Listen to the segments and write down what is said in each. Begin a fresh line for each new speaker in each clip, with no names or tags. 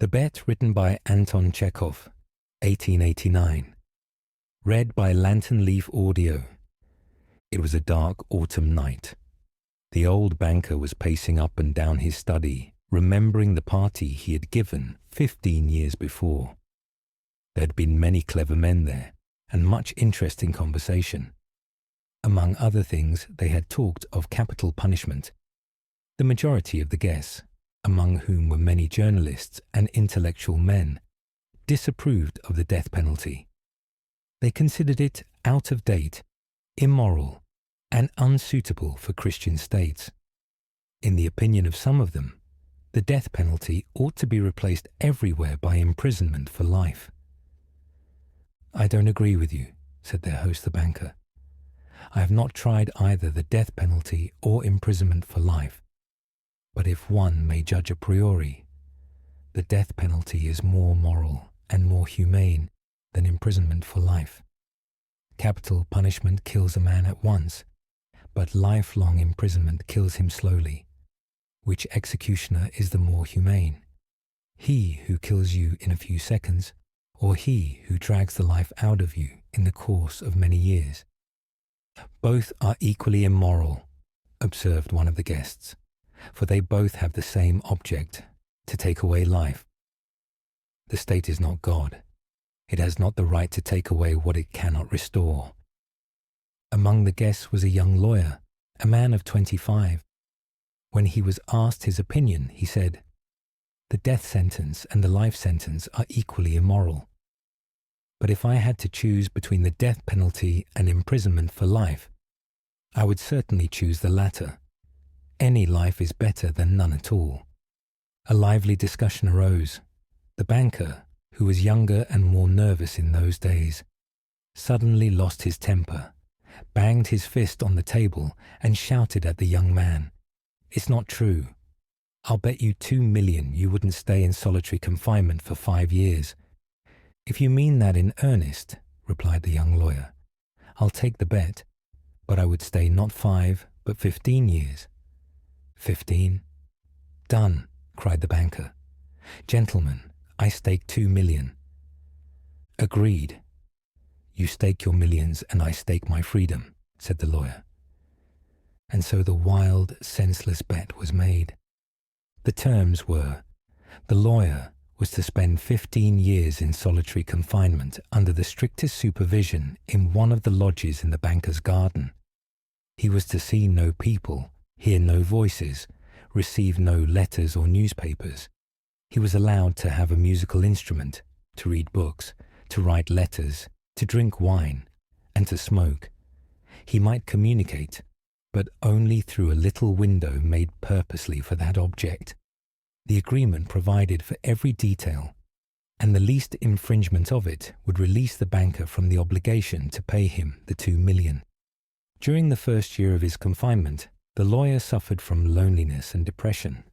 The Bet, written by Anton Chekhov, 1889. Read by LanternLeaf Audio. It was a dark autumn night. The old banker was pacing up and down his study, remembering the party he had given 15 years before. There had been many clever men there, and much interesting conversation. Among other things, they had talked of capital punishment. The majority of the guests, among whom were many journalists and intellectual men, disapproved of the death penalty. They considered it out of date, immoral, and unsuitable for Christian states. In the opinion of some of them, the death penalty ought to be replaced everywhere by imprisonment for life. "I don't agree with you," said their host, the banker. "I have not tried either the death penalty or imprisonment for life. But if one may judge a priori, the death penalty is more moral and more humane than imprisonment for life. Capital punishment kills a man at once, but lifelong imprisonment kills him slowly. Which executioner is the more humane? He who kills you in a few seconds, or he who drags the life out of you in the course of many years?" "Both are equally immoral," observed one of the guests, "for they both have the same object, to take away life. The state is not God. It has not the right to take away what it cannot restore." Among the guests was a young lawyer, a man of 25. When he was asked his opinion, he said, "The death sentence and the life sentence are equally immoral. But if I had to choose between the death penalty and imprisonment for life, I would certainly choose the latter. Any life is better than none at all." A lively discussion arose. The banker, who was younger and more nervous in those days, suddenly lost his temper, banged his fist on the table, and shouted at the young man, "It's not true. I'll bet you 2 million you wouldn't stay in solitary confinement for 5 years. "If you mean that in earnest," replied the young lawyer, "I'll take the bet, but I would stay not 5, but 15 years. 15? "Done," cried the banker. "Gentlemen, I stake 2 million. "Agreed. You stake your millions and I stake my freedom," said the lawyer. And so the wild, senseless bet was made. The terms were, the lawyer was to spend 15 years in solitary confinement under the strictest supervision in one of the lodges in the banker's garden. He was to see no people, hear no voices, receive no letters or newspapers. He was allowed to have a musical instrument, to read books, to write letters, to drink wine, and to smoke. He might communicate, but only through a little window made purposely for that object. The agreement provided for every detail, and the least infringement of it would release the banker from the obligation to pay him the 2 million. During the first year of his confinement, the lawyer suffered from loneliness and depression.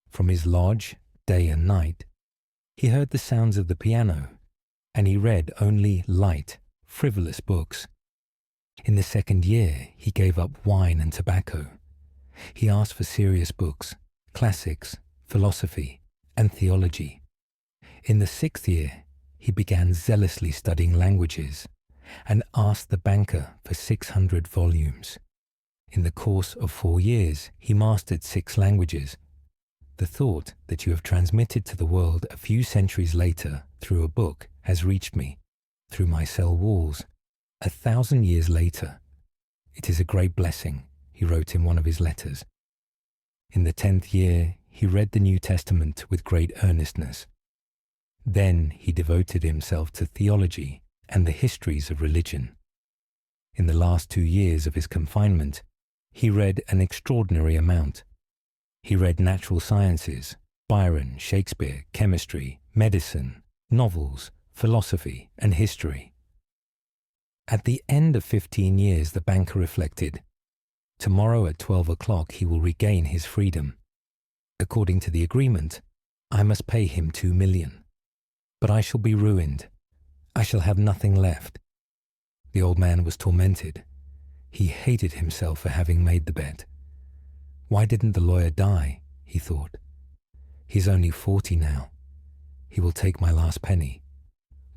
From his lodge, day and night, he heard the sounds of the piano, and he read only light, frivolous books. In the second year, he gave up wine and tobacco. He asked for serious books, classics, philosophy, and theology. In the 6th year, he began zealously studying languages and asked the banker for 600 volumes. In the course of 4 years, he mastered 6 languages. The thought that you have transmitted to the world a few centuries later through a book has reached me, through my cell walls, 1,000 years later. It is a great blessing, he wrote in one of his letters. In the 10th year, he read the New Testament with great earnestness. Then he devoted himself to theology and the histories of religion. In the last 2 years of his confinement, he read an extraordinary amount. He read natural sciences, Byron, Shakespeare, chemistry, medicine, novels, philosophy, and history. At the end of 15 years, the banker reflected, "Tomorrow at 12 o'clock he will regain his freedom. According to the agreement, I must pay him 2 million. But I shall be ruined. I shall have nothing left." The old man was tormented. He hated himself for having made the bet. Why didn't the lawyer die, he thought. He's only 40 now. He will take my last penny.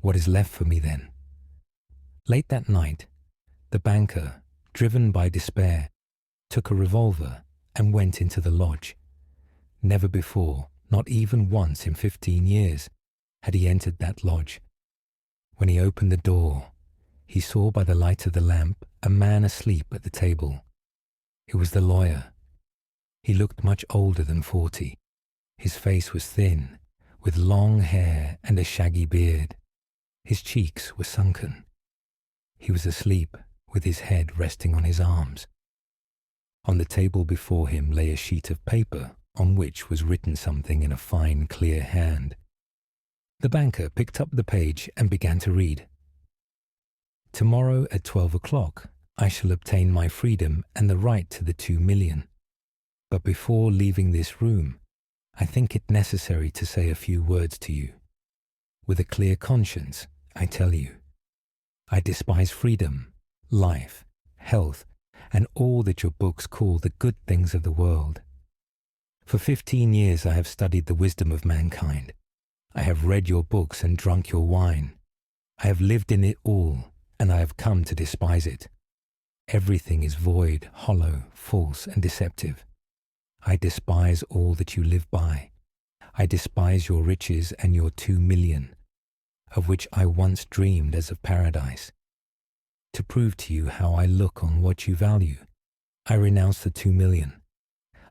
What is left for me then? Late that night, the banker, driven by despair, took a revolver and went into the lodge. Never before, not even once in 15 years, had he entered that lodge. When he opened the door, he saw by the light of the lamp a man asleep at the table. It was the lawyer. He looked much older than 40. His face was thin, with long hair and a shaggy beard. His cheeks were sunken. He was asleep, with his head resting on his arms. On the table before him lay a sheet of paper on which was written something in a fine, clear hand. The banker picked up the page and began to read. "Tomorrow at 12 o'clock, I shall obtain my freedom and the right to the 2 million. But before leaving this room, I think it necessary to say a few words to you. With a clear conscience, I tell you, I despise freedom, life, health, and all that your books call the good things of the world. For 15 years I have studied the wisdom of mankind. I have read your books and drunk your wine. I have lived in it all, and I have come to despise it. Everything is void, hollow, false, and deceptive. I despise all that you live by. I despise your riches and your 2 million, of which I once dreamed as of paradise. To prove to you how I look on what you value, I renounce the 2 million.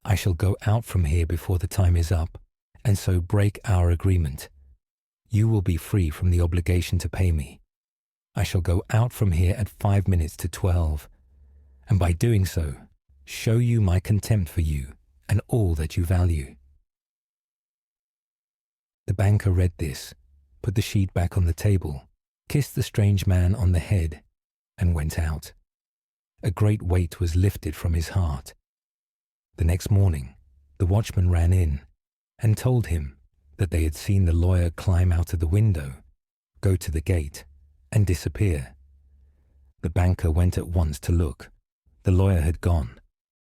I shall go out from here before the time is up, and so break our agreement. You will be free from the obligation to pay me. I shall go out from here at 5 minutes to 12, and by doing so, show you my contempt for you and all that you value." The banker read this, put the sheet back on the table, kissed the strange man on the head, and went out. A great weight was lifted from his heart. The next morning, the watchman ran in and told him that they had seen the lawyer climb out of the window, go to the gate, and disappear. The banker went at once to look. The lawyer had gone.